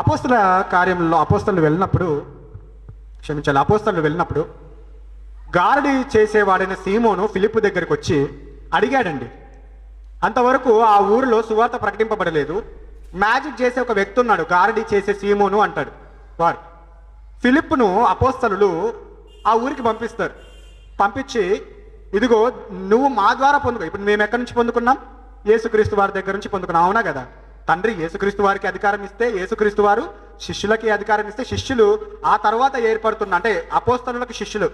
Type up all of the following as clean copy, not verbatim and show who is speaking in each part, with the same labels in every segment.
Speaker 1: అపోస్తల కార్యంలో అపోస్తలు వెళ్ళినప్పుడు గారడి చేసేవాడైన సీమోను ఫిలిప్పు దగ్గరికి వచ్చి అడిగాడండి. అంతవరకు ఆ ఊరిలో సువార్త ప్రకటింపబడలేదు. మ్యాజిక్ చేసే ఒక వ్యక్తి ఉన్నాడు, గారడి చేసే సీమోను అంటాడు. వాడు ఫిలిప్పును అపోస్తలు ఆ ఊరికి పంపిస్తారు. పంపించి, ఇదిగో నువ్వు మా ద్వారా పొందుకో. ఇప్పుడు మేము ఎక్కడి నుంచి పొందుకున్నాం? యేసుక్రీస్తు వారి దగ్గర నుంచి పొందుకున్నాం, అవునా కదా? తండ్రి యేసుక్రీస్తు వారికి అధికారం ఇస్తే, యేసుక్రీస్తు వారు శిష్యులకి అధికారం ఇస్తే, శిష్యులు ఆ తర్వాత ఏర్పడుతున్న, అంటే అపోస్తలులకు శిష్యులు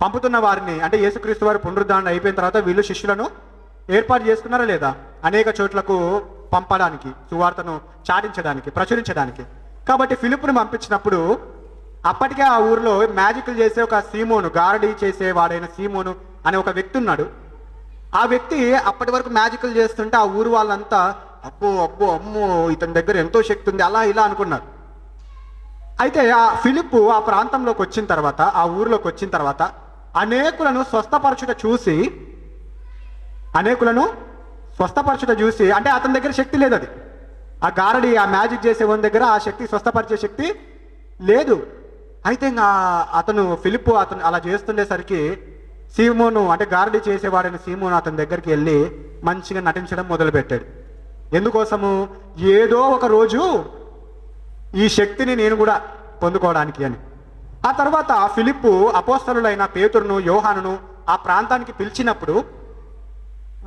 Speaker 1: పంపుతున్న వారిని, అంటే యేసుక్రీస్తు వారు పునరుద్ధరణ అయిపోయిన తర్వాత వీళ్ళు శిష్యులను ఏర్పాటు చేసుకున్నారా లేదా? అనేక చోట్లకు పంపడానికి, సువార్తను చాటించడానికి, ప్రచురించడానికి. కాబట్టి ఫిలిప్పును పంపించినప్పుడు అప్పటికే ఆ ఊరిలో మ్యాజిక్లు చేసే ఒక సీమోను, గారడీ చేసేవాడైన సీమోను అనే ఒక వ్యక్తి ఉన్నాడు. ఆ వ్యక్తి అప్పటి వరకు మ్యాజిక్లు చేస్తుంటే ఆ ఊరు వాళ్ళంతా అబ్బో అబ్బో అమ్మో ఇతని దగ్గర ఎంతో శక్తి ఉంది అలా ఇలా అనుకున్నారు. అయితే ఆ ఫిలిప్పు ఆ ప్రాంతంలోకి వచ్చిన తర్వాత, ఆ ఊరిలోకి వచ్చిన తర్వాత అనేకులను స్వస్థపరచుట చూసి, అంటే అతని దగ్గర శక్తి లేదు. అది ఆ గారడి, ఆ మ్యాజిక్ చేసే వాని దగ్గర ఆ శక్తి, స్వస్థపరిచే శక్తి లేదు. అయితే ఇంకా ఫిలిప్పు అలా చేస్తుండేసరికి సీమోను, అంటే గారడి చేసేవాడైన సీమోను అతని దగ్గరికి వెళ్ళి మంచిగా నటించడం మొదలుపెట్టాడు. ఎందుకోసము? ఏదో ఒక రోజు ఈ శక్తిని నేను కూడా పొందుకోవడానికి అని. ఆ తర్వాత ఫిలిప్పు అపోస్తలులైన పేతురును, యోహానును ఆ ప్రాంతానికి పిలిచినప్పుడు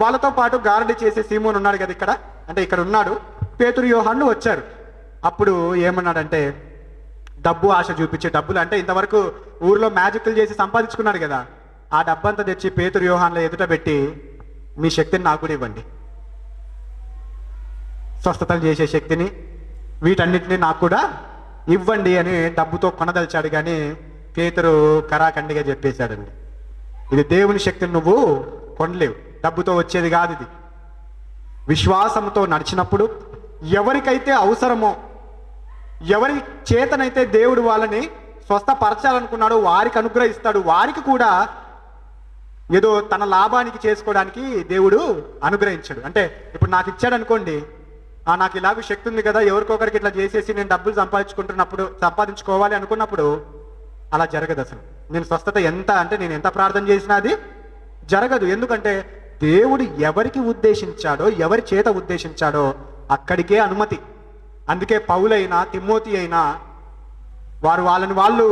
Speaker 1: వాళ్ళతో పాటు గారడి చేసే సీమోను ఉన్నాడు కదా ఇక్కడ, అంటే ఇక్కడ ఉన్నాడు, పేతురు యోహాను వచ్చారు. అప్పుడు ఏమన్నాడంటే, డబ్బు ఆశ చూపించే, డబ్బులు అంటే ఇంతవరకు ఊర్లో మ్యాజిక్లు చేసి సంపాదించుకున్నాడు కదా, ఆ డబ్బంతా తెచ్చి పేతురు యోహాన్ల ఎదుట పెట్టి, మీ శక్తిని నాకు కూడా ఇవ్వండి, స్వస్థతలు చేసే శక్తిని, వీటన్నిటిని నాకు కూడా ఇవ్వండి అని డబ్బుతో కొనదలిచాడు. కానీ పేతురు కరాఖండిగా చెప్పేశాడండి, ఇది దేవుని శక్తిని నువ్వు కొనలేవు, డబ్బుతో వచ్చేది కాదు ఇది. విశ్వాసంతో నడిచినప్పుడు ఎవరికైతే అవసరమో, ఎవరి చేతనైతే దేవుడు వాళ్ళని స్వస్థపరచాలనుకున్నాడో వారికి అనుగ్రహిస్తాడు. వారికి కూడా ఏదో తన లాభానికి చేసుకోవడానికి దేవుడు అనుగ్రహించాడు. అంటే ఇప్పుడు నాకు ఇచ్చాడు అనుకోండి, నాకు ఇలాగ శక్తి ఉంది కదా, ఎవరికొకరికి ఇట్లా చేసేసి నేను డబ్బులు సంపాదించుకోవాలి అనుకున్నప్పుడు అలా జరగదు. అసలు నేను స్వస్థత నేను ఎంత ప్రార్థన చేసినా అది జరగదు. ఎందుకంటే దేవుడు ఎవరికి ఉద్దేశించాడో, ఎవరి చేత ఉద్దేశించాడో అక్కడికే అనుమతి. అందుకే పౌలైనా, తిమోతి అయినా వాళ్ళు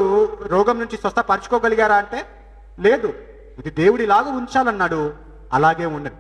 Speaker 1: రోగం నుంచి స్వస్థపరచుకోగలిగారా అంటే లేదు, ఇది దేవుడు ఇలాగ ఉంచాలన్నాడు, అలాగే ఉండదు.